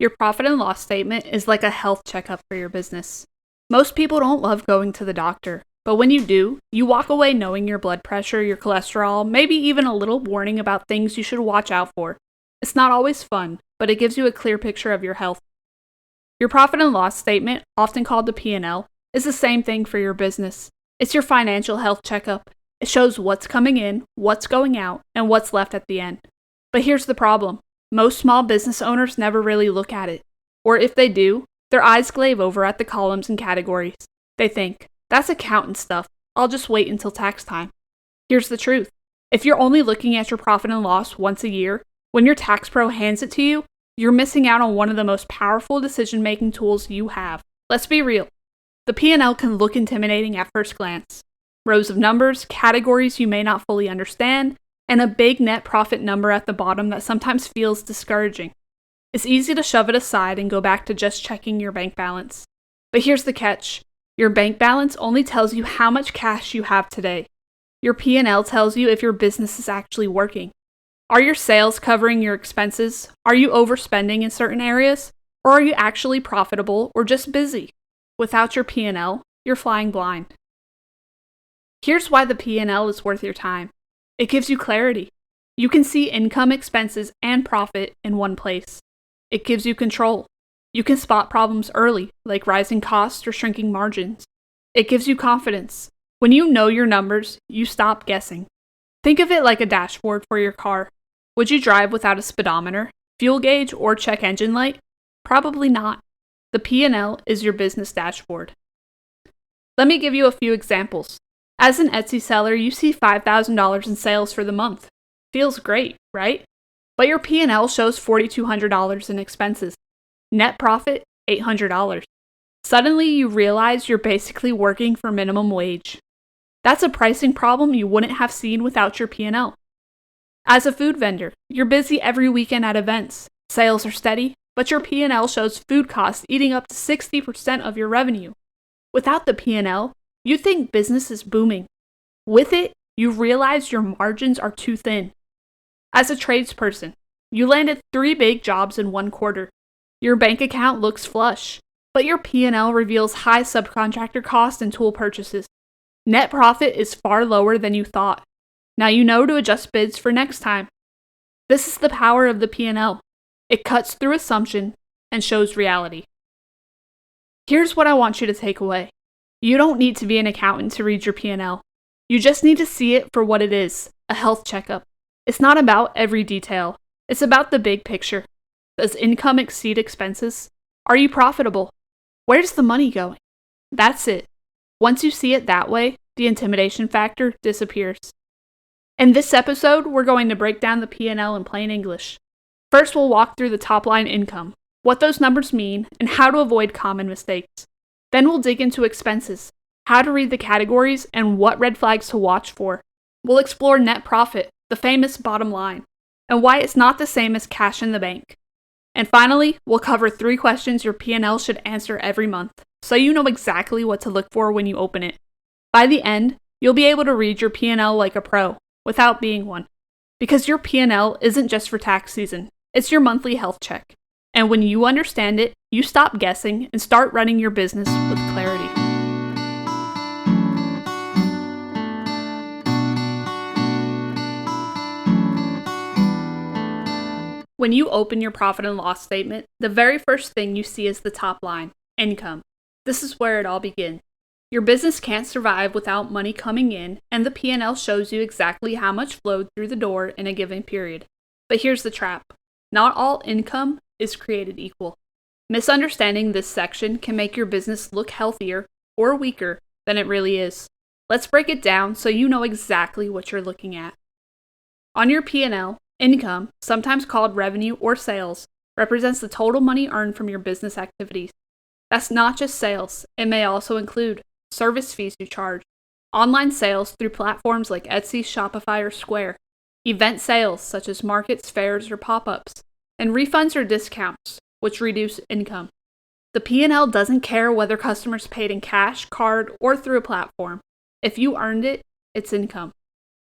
Your profit and loss statement is like a health checkup for your business. Most people don't love going to the doctor, but when you do, you walk away knowing your blood pressure, your cholesterol, maybe even a little warning about things you should watch out for. It's not always fun, but it gives you a clear picture of your health. Your profit and loss statement, often called the P&L, is the same thing for your business. It's your financial health checkup. It shows what's coming in, what's going out, and what's left at the end. But here's the problem. Most small business owners never really look at it. Or if they do, their eyes glaze over at the columns and categories. They think, that's accountant stuff. I'll just wait until tax time. Here's the truth. If you're only looking at your profit and loss once a year, when your tax pro hands it to you, you're missing out on one of the most powerful decision-making tools you have. Let's be real. The P&L can look intimidating at first glance. Rows of numbers, categories you may not fully understand, and a big net profit number at the bottom that sometimes feels discouraging. It's easy to shove it aside and go back to just checking your bank balance. But here's the catch. Your bank balance only tells you how much cash you have today. Your P&L tells you if your business is actually working. Are your sales covering your expenses? Are you overspending in certain areas? Or are you actually profitable or just busy? Without your P&L, you're flying blind. Here's why the P&L is worth your time. It gives you clarity. You can see income, expenses, and profit in one place. It gives you control. You can spot problems early, like rising costs or shrinking margins. It gives you confidence. When you know your numbers, you stop guessing. Think of it like a dashboard for your car. Would you drive without a speedometer, fuel gauge, or check engine light? Probably not. The P&L is your business dashboard. Let me give you a few examples. As an Etsy seller, you see $5,000 in sales for the month. Feels great, right? But your P&L shows $4,200 in expenses. Net profit, $800. Suddenly, you realize you're basically working for minimum wage. That's a pricing problem you wouldn't have seen without your P&L. As a food vendor, you're busy every weekend at events. Sales are steady, but your P&L shows food costs eating up to 60% of your revenue. Without the P&L, you think business is booming. With it, you realize your margins are too thin. As a tradesperson, you landed 3 big jobs in one quarter. Your bank account looks flush, but your P&L reveals high subcontractor costs and tool purchases. Net profit is far lower than you thought. Now you know to adjust bids for next time. This is the power of the P&L. It cuts through assumption and shows reality. Here's what I want you to take away. You don't need to be an accountant to read your P&L. You just need to see it for what it is, a health checkup. It's not about every detail. It's about the big picture. Does income exceed expenses? Are you profitable? Where's the money going? That's it. Once you see it that way, the intimidation factor disappears. In this episode, we're going to break down the P&L in plain English. First, we'll walk through the top-line income, what those numbers mean, and how to avoid common mistakes. Then we'll dig into expenses, how to read the categories, and what red flags to watch for. We'll explore net profit, the famous bottom line, and why it's not the same as cash in the bank. And finally, we'll cover 3 questions your P&L should answer every month, so you know exactly what to look for when you open it. By the end, you'll be able to read your P&L like a pro, without being one. Because your P&L isn't just for tax season, it's your monthly health check. And when you understand it, you stop guessing and start running your business with clarity. When you open your profit and loss statement, the very first thing you see is the top line, income. This is where it all begins. Your business can't survive without money coming in, and the P&L shows you exactly how much flowed through the door in a given period. But here's the trap. Not all income is created equal. Misunderstanding this section can make your business look healthier or weaker than it really is. Let's break it down so you know exactly what you're looking at. On your P&L, income, sometimes called revenue or sales, represents the total money earned from your business activities. That's not just sales. It may also include service fees you charge, online sales through platforms like Etsy, Shopify, or Square, event sales such as markets, fairs, or pop-ups, and refunds or discounts, which reduce income. The P&L doesn't care whether customers paid in cash, card, or through a platform. If you earned it, it's income.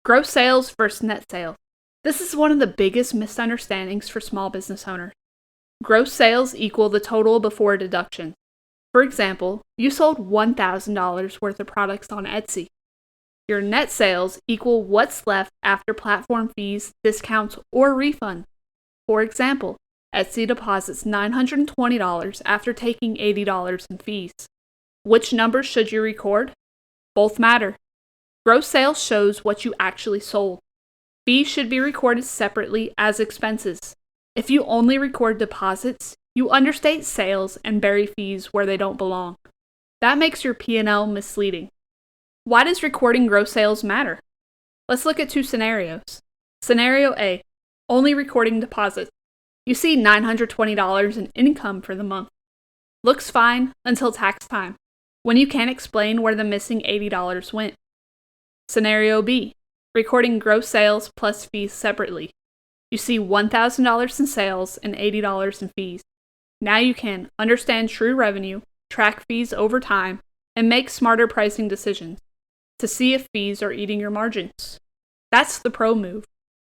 Gross sales versus net sales. This is one of the biggest misunderstandings for small business owners. Gross sales equal the total before deductions. For example, you sold $1,000 worth of products on Etsy. Your net sales equal what's left after platform fees, discounts, or refunds. For example, Etsy deposits $920 after taking $80 in fees. Which numbers should you record? Both matter. Gross sales shows what you actually sold. Fees should be recorded separately as expenses. If you only record deposits, you understate sales and bury fees where they don't belong. That makes your P&L misleading. Why does recording gross sales matter? Let's look at two scenarios. Scenario A, only recording deposits. You see $920 in income for the month. Looks fine until tax time, when you can't explain where the missing $80 went. Scenario B, recording gross sales plus fees separately. You see $1,000 in sales and $80 in fees. Now you can understand true revenue, track fees over time, and make smarter pricing decisions to see if fees are eating your margins. That's the pro move.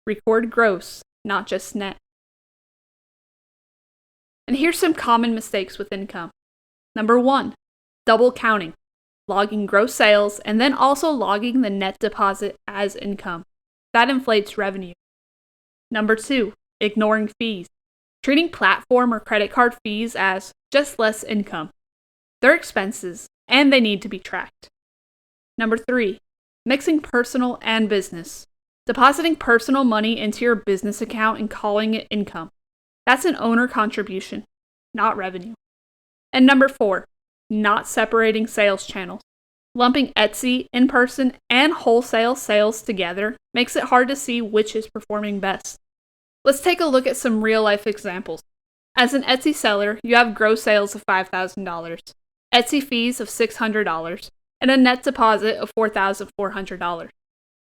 Record gross, not just net. And here's some common mistakes with income. Number 1, double counting, logging gross sales and then also logging the net deposit as income. That inflates revenue. Number 2, ignoring fees, treating platform or credit card fees as just less income. They're expenses and they need to be tracked. Number 3, mixing personal and business, depositing personal money into your business account and calling it income. That's an owner contribution, not revenue. And number 4, not separating sales channels. Lumping Etsy, in-person, and wholesale sales together makes it hard to see which is performing best. Let's take a look at some real-life examples. As an Etsy seller, you have gross sales of $5,000, Etsy fees of $600, and a net deposit of $4,400.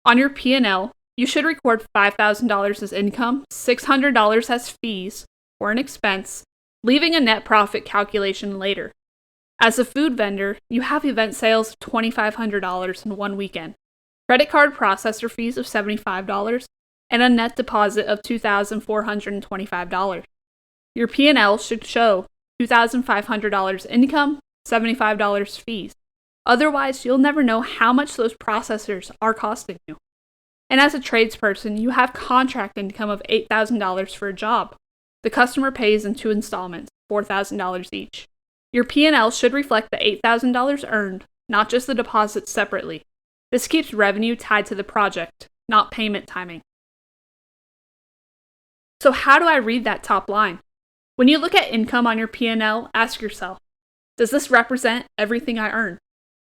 On your P&L, you should record $5,000 as income, $600 as fees, or an expense, leaving a net profit calculation later. As a food vendor, you have event sales of $2,500 in one weekend, credit card processor fees of $75, and a net deposit of $2,425. Your P&L should show $2,500 income, $75 fees. Otherwise, you'll never know how much those processors are costing you. And as a tradesperson, you have contract income of $8,000 for a job. The customer pays in 2 installments, $4,000 each. Your P&L should reflect the $8,000 earned, not just the deposits separately. This keeps revenue tied to the project, not payment timing. So how do I read that top line? When you look at income on your P&L, ask yourself, does this represent everything I earn?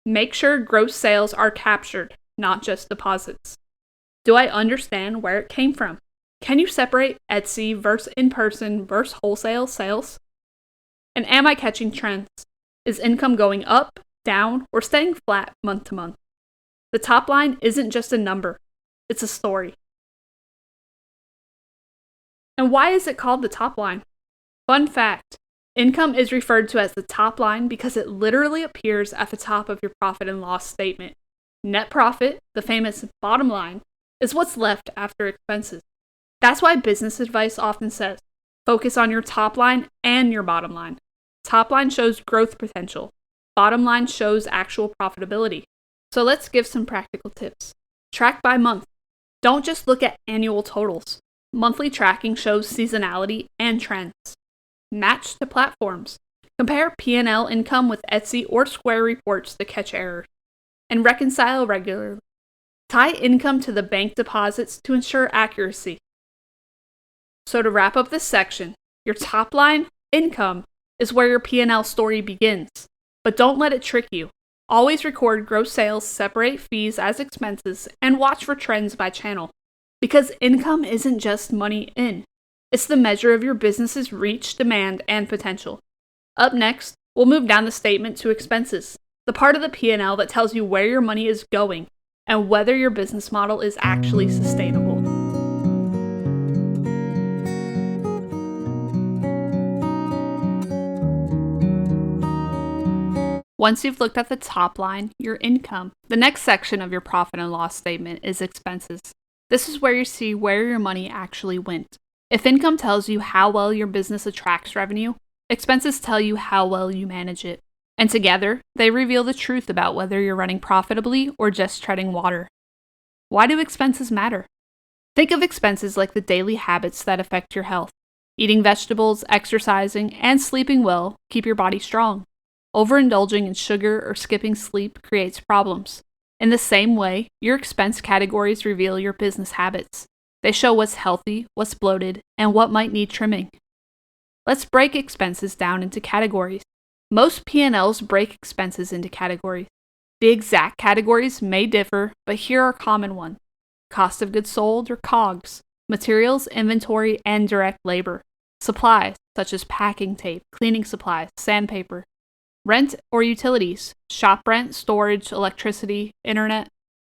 Make sure gross sales are captured, not just deposits. Do I understand where it came from? Can you separate Etsy versus in-person versus wholesale sales? And am I catching trends? Is income going up, down, or staying flat month to month? The top line isn't just a number, it's a story. And why is it called the top line? Fun fact, income is referred to as the top line because it literally appears at the top of your profit and loss statement. Net profit, the famous bottom line, is what's left after expenses. That's why business advice often says, focus on your top line and your bottom line. Top line shows growth potential. Bottom line shows actual profitability. So let's give some practical tips. Track by month. Don't just look at annual totals. Monthly tracking shows seasonality and trends. Match to platforms. Compare P&L income with Etsy or Square reports to catch errors. And reconcile regularly. Tie income to the bank deposits to ensure accuracy. So to wrap up this section, your top line, income, is where your P&L story begins. But don't let it trick you. Always record gross sales, separate fees as expenses, and watch for trends by channel. Because income isn't just money in. It's the measure of your business's reach, demand, and potential. Up next, we'll move down the statement to expenses, the part of the P&L that tells you where your money is going and whether your business model is actually sustainable. Once you've looked at the top line, your income, the next section of your profit and loss statement is expenses. This is where you see where your money actually went. If income tells you how well your business attracts revenue, expenses tell you how well you manage it. And together, they reveal the truth about whether you're running profitably or just treading water. Why do expenses matter? Think of expenses like the daily habits that affect your health. Eating vegetables, exercising, and sleeping well keep your body strong. Overindulging in sugar or skipping sleep creates problems. In the same way, your expense categories reveal your business habits. They show what's healthy, what's bloated, and what might need trimming. Let's break expenses down into categories. Most P&Ls break expenses into categories. The exact categories may differ, but here are common ones. Cost of goods sold, or COGS, materials, inventory, and direct labor. Supplies, such as packing tape, cleaning supplies, sandpaper. Rent or utilities, shop rent, storage, electricity, internet.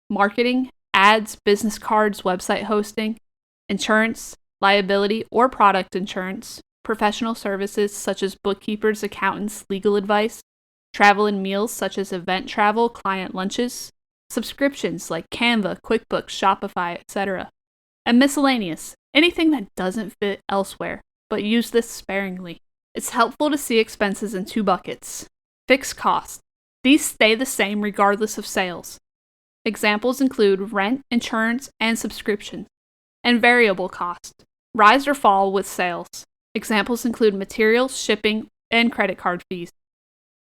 Marketing, ads, business cards, website hosting. Insurance, liability or product insurance. Professional services such as bookkeepers, accountants, legal advice. Travel and meals such as event travel, client lunches. Subscriptions like Canva, QuickBooks, Shopify, etc. And miscellaneous, anything that doesn't fit elsewhere, but use this sparingly. It's helpful to see expenses in two buckets. Fixed costs. These stay the same regardless of sales. Examples include rent, insurance, and subscriptions. And variable costs. Rise or fall with sales. Examples include materials, shipping, and credit card fees.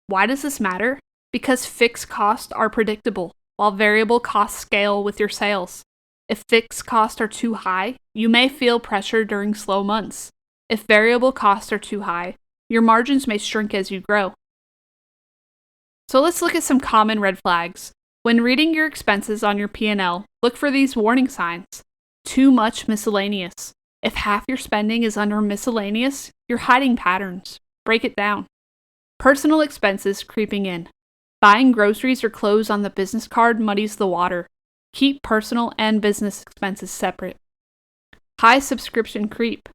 Why does this matter? Because fixed costs are predictable, while variable costs scale with your sales. If fixed costs are too high, you may feel pressure during slow months. If variable costs are too high, your margins may shrink as you grow. So let's look at some common red flags. When reading your expenses on your P&L, look for these warning signs. Too much miscellaneous. If half your spending is under miscellaneous, you're hiding patterns. Break it down. Personal expenses creeping in. Buying groceries or clothes on the business card muddies the water. Keep personal and business expenses separate. High subscription creep.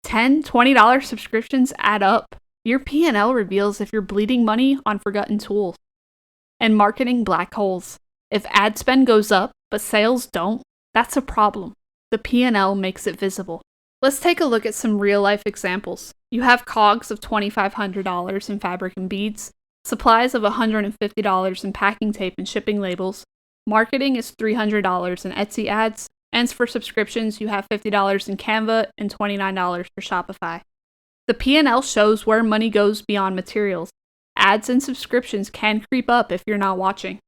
$10, $20 subscriptions add up. Your P&L reveals if you're bleeding money on forgotten tools. And marketing black holes. If ad spend goes up, but sales don't, that's a problem. The P&L makes it visible. Let's take a look at some real-life examples. You have COGS of $2,500 in fabric and beads, supplies of $150 in packing tape and shipping labels, marketing is $300 in Etsy ads, and for subscriptions you have $50 in Canva and $29 for Shopify. The P&L shows where money goes beyond materials. Ads and subscriptions can creep up if you're not watching.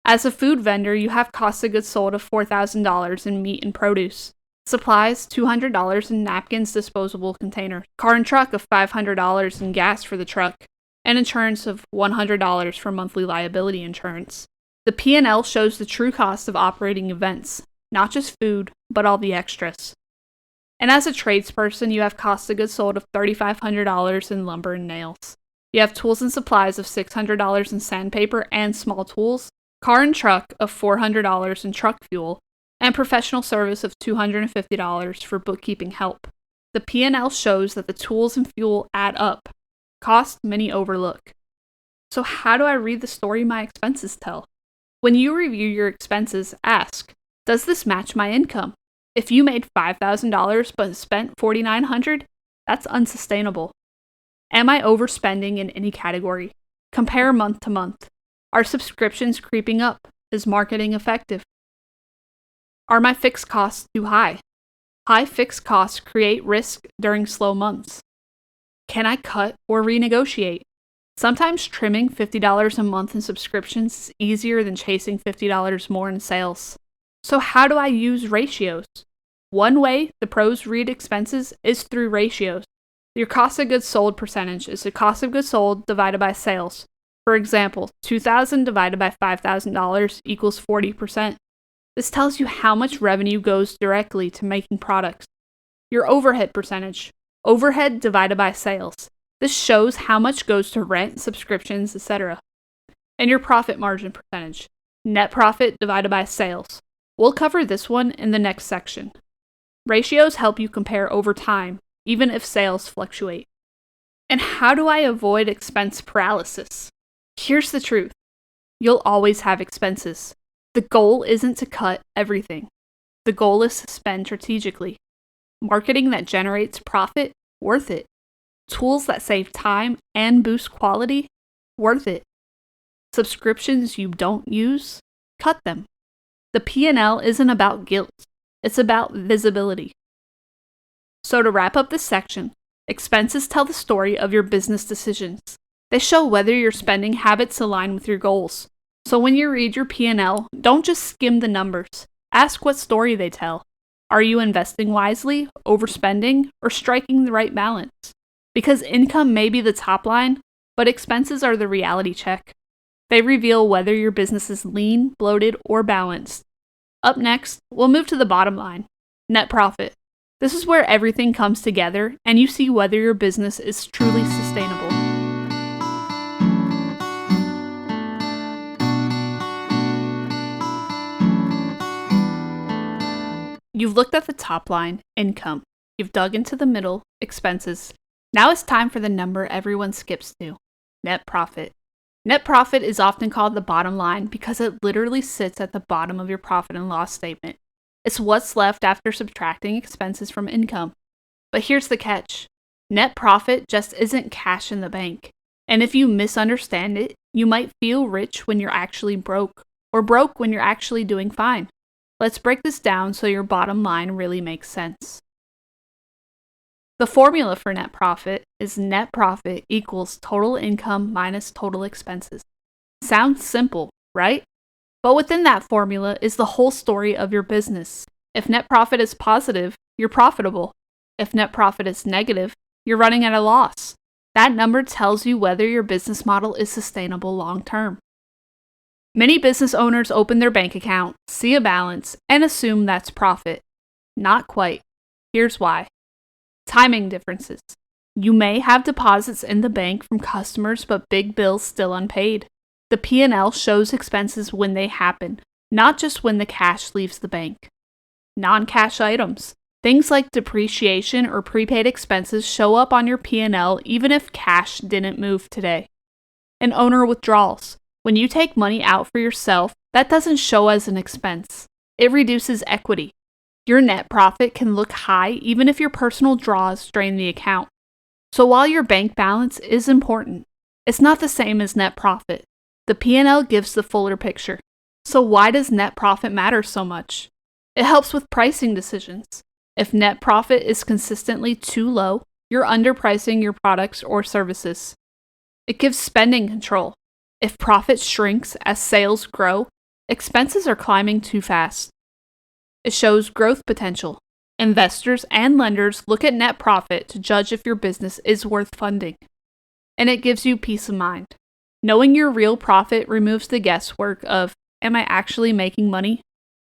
As a food vendor, you have cost of goods sold of $4,000 in meat and produce. Supplies, $200 in napkins, disposable containers. Car and truck of $500 in gas for the truck. And insurance of $100 for monthly liability insurance. The P&L shows the true cost of operating events, not just food, but all the extras. And as a tradesperson, you have cost of goods sold of $3,500 in lumber and nails. You have tools and supplies of $600 in sandpaper and small tools, car and truck of $400 in truck fuel, and professional service of $250 for bookkeeping help. The P&L shows that the tools and fuel add up, cost many overlook. So how do I read the story my expenses tell? When you review your expenses, ask, does this match my income? If you made $5,000 but spent $4,900, that's unsustainable. Am I overspending in any category? Compare month to month. Are subscriptions creeping up? Is marketing effective? Are my fixed costs too high? High fixed costs create risk during slow months. Can I cut or renegotiate? Sometimes trimming $50 a month in subscriptions is easier than chasing $50 more in sales. So how do I use ratios? One way the pros read expenses is through ratios. Your cost of goods sold percentage is the cost of goods sold divided by sales. For example, $2,000 divided by $5,000 equals 40%. This tells you how much revenue goes directly to making products. Your overhead percentage. Overhead divided by sales. This shows how much goes to rent, subscriptions, etc. And your profit margin percentage. Net profit divided by sales. We'll cover this one in the next section. Ratios help you compare over time, even if sales fluctuate. And how do I avoid expense paralysis? Here's the truth. You'll always have expenses. The goal isn't to cut everything. The goal is to spend strategically. Marketing that generates profit? Worth it. Tools that save time and boost quality? Worth it. Subscriptions you don't use? Cut them. The P&L isn't about guilt, it's about visibility. So to wrap up this section, expenses tell the story of your business decisions. They show whether your spending habits align with your goals. So when you read your P&L, don't just skim the numbers. Ask what story they tell. Are you investing wisely, overspending, or striking the right balance? Because income may be the top line, but expenses are the reality check. They reveal whether your business is lean, bloated, or balanced. Up next, we'll move to the bottom line, net profit. This is where everything comes together and you see whether your business is truly sustainable. You've looked at the top line, income. You've dug into the middle, expenses. Now it's time for the number everyone skips to, net profit. Net profit is often called the bottom line because it literally sits at the bottom of your profit and loss statement. It's what's left after subtracting expenses from income. But here's the catch. Net profit just isn't cash in the bank. And if you misunderstand it, you might feel rich when you're actually broke, or broke when you're actually doing fine. Let's break this down so your bottom line really makes sense. The formula for net profit is net profit equals total income minus total expenses. Sounds simple, right? But within that formula is the whole story of your business. If net profit is positive, you're profitable. If net profit is negative, you're running at a loss. That number tells you whether your business model is sustainable long term. Many business owners open their bank account, see a balance, and assume that's profit. Not quite. Here's why. Timing differences. You may have deposits in the bank from customers but big bills still unpaid. The P&L shows expenses when they happen, not just when the cash leaves the bank. Non-cash items. Things like depreciation or prepaid expenses show up on your P&L even if cash didn't move today. And owner withdrawals. When you take money out for yourself, that doesn't show as an expense. It reduces equity. Your net profit can look high even if your personal draws drain the account. So while your bank balance is important, it's not the same as net profit. The P&L gives the fuller picture. So why does net profit matter so much? It helps with pricing decisions. If net profit is consistently too low, you're underpricing your products or services. It gives spending control. If profit shrinks as sales grow, expenses are climbing too fast. It shows growth potential. Investors and lenders look at net profit to judge if your business is worth funding. And it gives you peace of mind. Knowing your real profit removes the guesswork of, am I actually making money?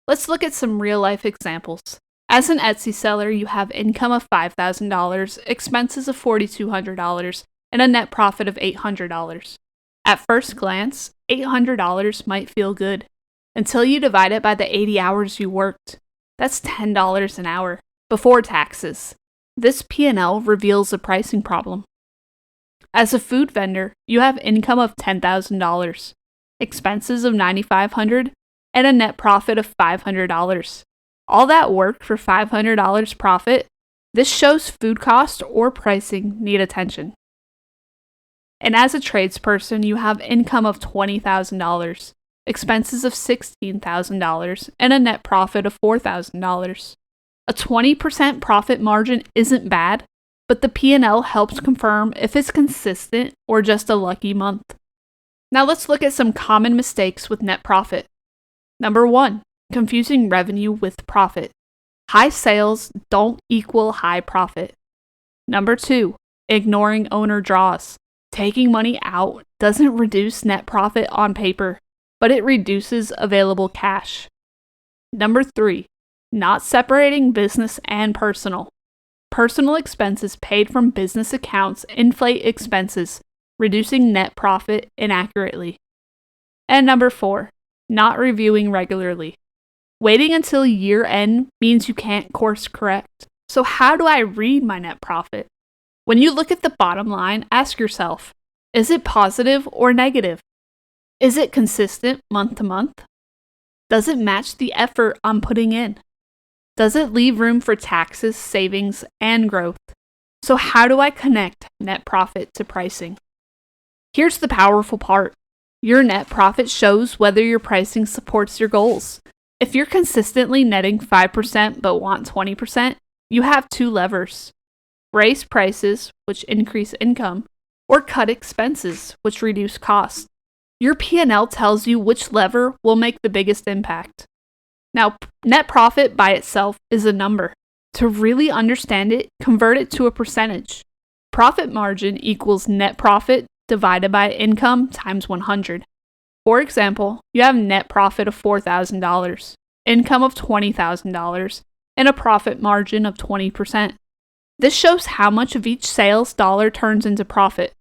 Let's look at some real-life examples. As an Etsy seller, you have income of $5,000, expenses of $4,200, and a net profit of $800. At first glance, $800 might feel good, until you divide it by the 80 hours you worked. That's $10 an hour, before taxes. This P&L reveals a pricing problem. As a food vendor, you have income of $10,000, expenses of $9,500, and a net profit of $500. All that work for $500 profit? This shows food cost or pricing need attention. And as a tradesperson, you have income of $20,000, expenses of $16,000, and a net profit of $4,000. A 20% profit margin isn't bad, but the P&L helps confirm if it's consistent or just a lucky month. Now let's look at some common mistakes with net profit. Number 1, confusing revenue with profit. High sales don't equal high profit. Number 2, ignoring owner draws. Taking money out doesn't reduce net profit on paper, but it reduces available cash. Number 3, not separating business and personal. Personal expenses paid from business accounts inflate expenses, reducing net profit inaccurately. And number 4, not reviewing regularly. Waiting until year end means you can't course correct. So how do I read my net profit? When you look at the bottom line, ask yourself, is it positive or negative? Is it consistent month to month? Does it match the effort I'm putting in? Does it leave room for taxes, savings, and growth? So how do I connect net profit to pricing? Here's the powerful part. Your net profit shows whether your pricing supports your goals. If you're consistently netting 5% but want 20%, you have two levers. Raise prices, which increase income, or cut expenses, which reduce costs. Your P&L tells you which lever will make the biggest impact. Now, net profit by itself is a number. To really understand it, convert it to a percentage. Profit margin equals net profit divided by income times 100. For example, you have net profit of $4,000, income of $20,000, and a profit margin of 20%. This shows how much of each sales dollar turns into profit.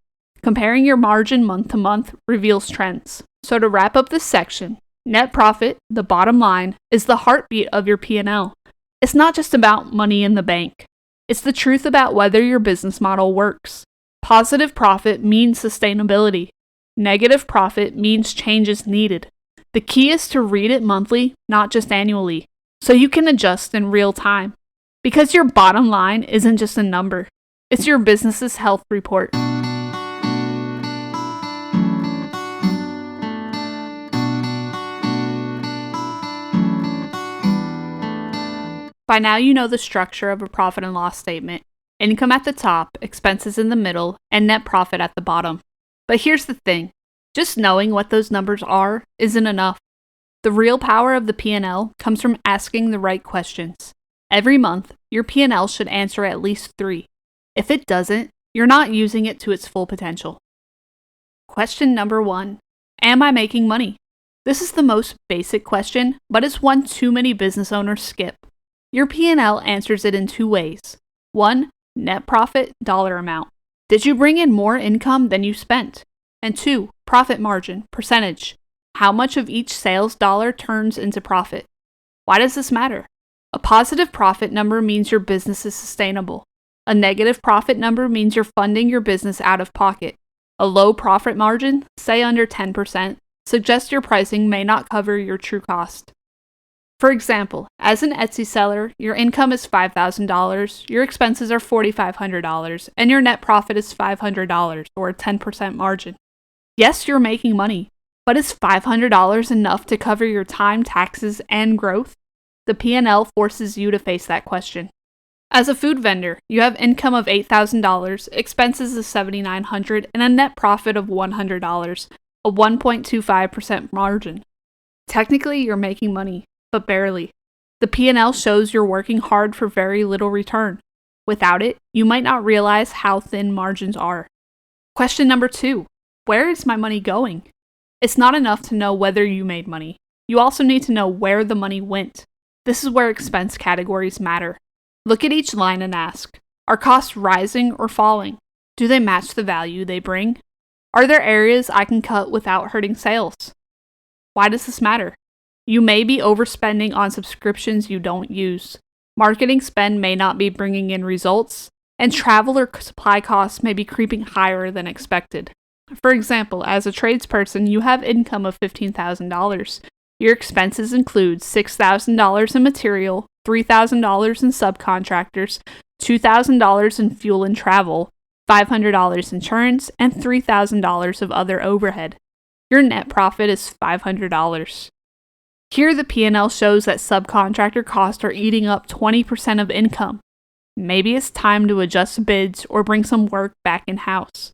Comparing your margin month to month reveals trends. So to wrap up this section, net profit, the bottom line, is the heartbeat of your P&L. It's not just about money in the bank. It's the truth about whether your business model works. Positive profit means sustainability. Negative profit means changes needed. The key is to read it monthly, not just annually, so you can adjust in real time. Because your bottom line isn't just a number, it's your business's health report. By now you know the structure of a profit and loss statement. Income at the top, expenses in the middle, and net profit at the bottom. But here's the thing. Just knowing what those numbers are isn't enough. The real power of the P&L comes from asking the right questions. Every month, your P&L should answer at least 3. If it doesn't, you're not using it to its full potential. Question number 1. Am I making money? This is the most basic question, but it's one too many business owners skip. Your P&L answers it in 2 ways. 1. Net profit, dollar amount. Did you bring in more income than you spent? And 2. Profit margin, percentage. How much of each sales dollar turns into profit? Why does this matter? A positive profit number means your business is sustainable. A negative profit number means you're funding your business out of pocket. A low profit margin, say under 10%, suggests your pricing may not cover your true cost. For example, as an Etsy seller, your income is $5,000, your expenses are $4,500, and your net profit is $500, or a 10% margin. Yes, you're making money, but is $500 enough to cover your time, taxes, and growth? The P&L forces you to face that question. As a food vendor, you have income of $8,000, expenses of $7,900, and a net profit of $100, a 1.25% margin. Technically, you're making money, but barely. The P&L shows you're working hard for very little return. Without it, you might not realize how thin margins are. Question number 2. Where is my money going? It's not enough to know whether you made money. You also need to know where the money went. This is where expense categories matter. Look at each line and ask, are costs rising or falling? Do they match the value they bring? Are there areas I can cut without hurting sales? Why does this matter? You may be overspending on subscriptions you don't use. Marketing spend may not be bringing in results, and travel or supply costs may be creeping higher than expected. For example, as a tradesperson, you have income of $15,000. Your expenses include $6,000 in material, $3,000 in subcontractors, $2,000 in fuel and travel, $500 insurance, and $3,000 of other overhead. Your net profit is $500. Here the P&L shows that subcontractor costs are eating up 20% of income. Maybe it's time to adjust bids or bring some work back in-house.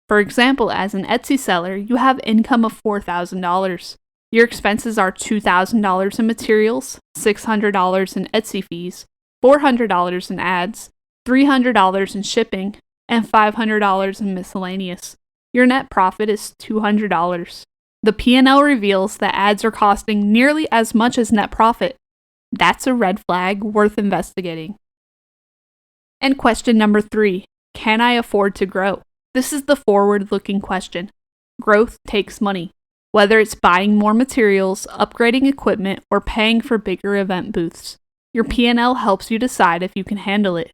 For example, as an Etsy seller, you have income of $4,000. Your expenses are $2,000 in materials, $600 in Etsy fees, $400 in ads, $300 in shipping, and $500 in miscellaneous. Your net profit is $200. The P&L reveals that ads are costing nearly as much as net profit. That's a red flag worth investigating. And question number 3, can I afford to grow? This is the forward-looking question. Growth takes money. Whether it's buying more materials, upgrading equipment, or paying for bigger event booths, your P&L helps you decide if you can handle it.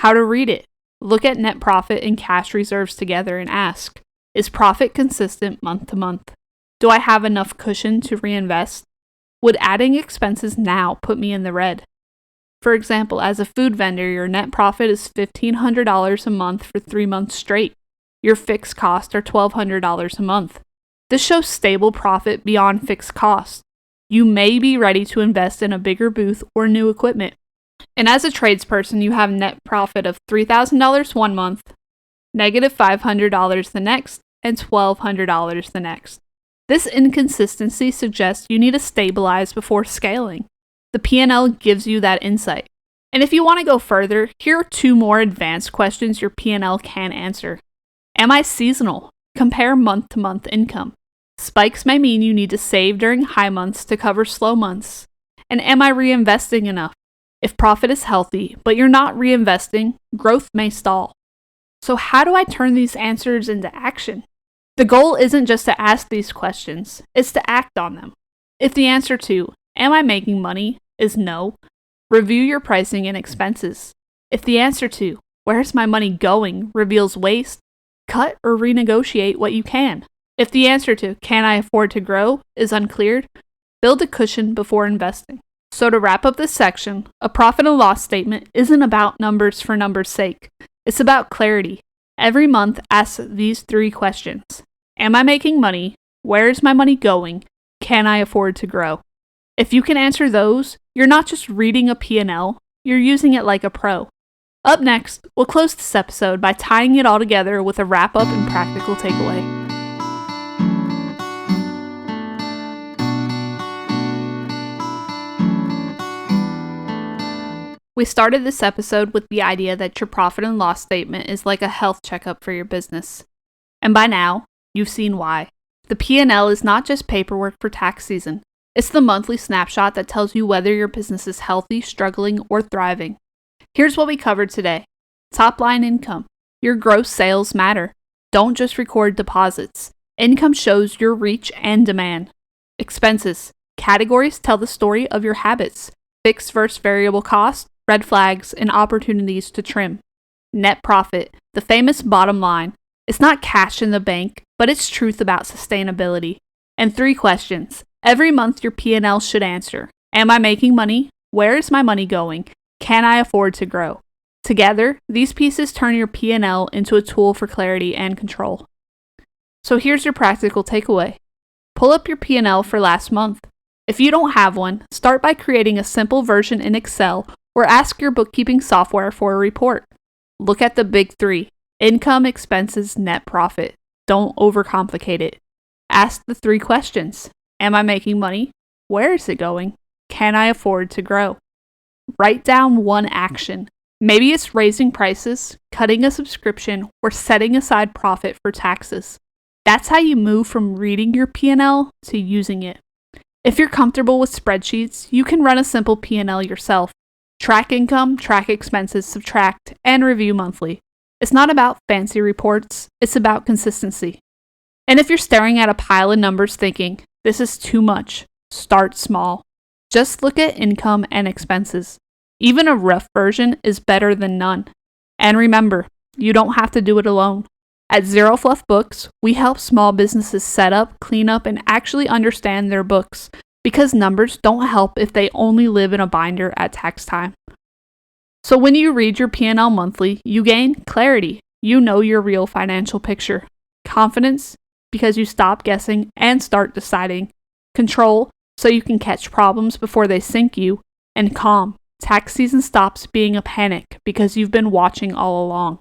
How to read it? Look at net profit and cash reserves together and ask, is profit consistent month to month? Do I have enough cushion to reinvest? Would adding expenses now put me in the red? For example, as a food vendor, your net profit is $1,500 a month for 3 months straight. Your fixed costs are $1,200 a month. This shows stable profit beyond fixed costs. You may be ready to invest in a bigger booth or new equipment. And as a tradesperson, you have net profit of $3,000 one month, negative $500 the next, and $1,200 the next. This inconsistency suggests you need to stabilize before scaling. The P&L gives you that insight. And if you want to go further, here are 2 more advanced questions your P&L can answer. Am I seasonal? Compare month-to-month income. Spikes may mean you need to save during high months to cover slow months. And am I reinvesting enough? If profit is healthy, but you're not reinvesting, growth may stall. So how do I turn these answers into action? The goal isn't just to ask these questions, it's to act on them. If the answer to, am I making money, is no, review your pricing and expenses. If the answer to, where's my money going, reveals waste, cut or renegotiate what you can. If the answer to, can I afford to grow, is uncleared, build a cushion before investing. So to wrap up this section, a profit and loss statement isn't about numbers for numbers' sake. It's about clarity. Every month, ask these 3 questions. Am I making money? Where is my money going? Can I afford to grow? If you can answer those, you're not just reading a P&L, you're using it like a pro. Up next, we'll close this episode by tying it all together with a wrap-up and practical takeaway. We started this episode with the idea that your profit and loss statement is like a health checkup for your business. And by now, you've seen why. The P&L is not just paperwork for tax season. It's the monthly snapshot that tells you whether your business is healthy, struggling, or thriving. Here's what we covered today. Top line income. Your gross sales matter. Don't just record deposits. Income shows your reach and demand. Expenses. Categories tell the story of your habits. Fixed versus variable cost, red flags, and opportunities to trim. Net profit. The famous bottom line. It's not cash in the bank, but it's truth about sustainability. And 3 questions. Every month your P&L should answer. Am I making money? Where is my money going? Can I afford to grow? Together, these pieces turn your P&L into a tool for clarity and control. So here's your practical takeaway. Pull up your P&L for last month. If you don't have one, start by creating a simple version in Excel or ask your bookkeeping software for a report. Look at the big 3. Income, expenses, net profit. Don't overcomplicate it. Ask the 3 questions. Am I making money? Where is it going? Can I afford to grow? Write down one action. Maybe it's raising prices, cutting a subscription, or setting aside profit for taxes. That's how you move from reading your P&L to using it. If you're comfortable with spreadsheets, you can run a simple P&L yourself. Track income, track expenses, subtract, and review monthly. It's not about fancy reports, it's about consistency. And if you're staring at a pile of numbers thinking, this is too much, start small. Just look at income and expenses. Even a rough version is better than none. And remember, you don't have to do it alone. At Zero Fluff Books, we help small businesses set up, clean up, and actually understand their books, because numbers don't help if they only live in a binder at tax time. So when you read your P&L monthly, you gain clarity. You know your real financial picture. Confidence, because you stop guessing and start deciding. Control, so you can catch problems before they sink you. And calm, tax season stops being a panic because you've been watching all along.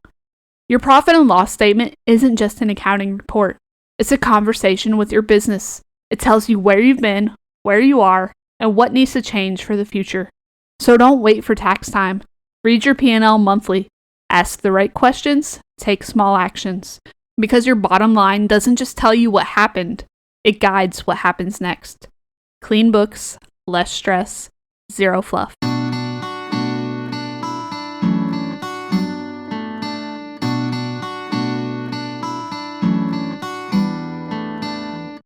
Your profit and loss statement isn't just an accounting report. It's a conversation with your business. It tells you where you've been, where you are, and what needs to change for the future. So don't wait for tax time. Read your P&L monthly. Ask the right questions. Take small actions. Because your bottom line doesn't just tell you what happened, it guides what happens next. Clean books, less stress, zero fluff.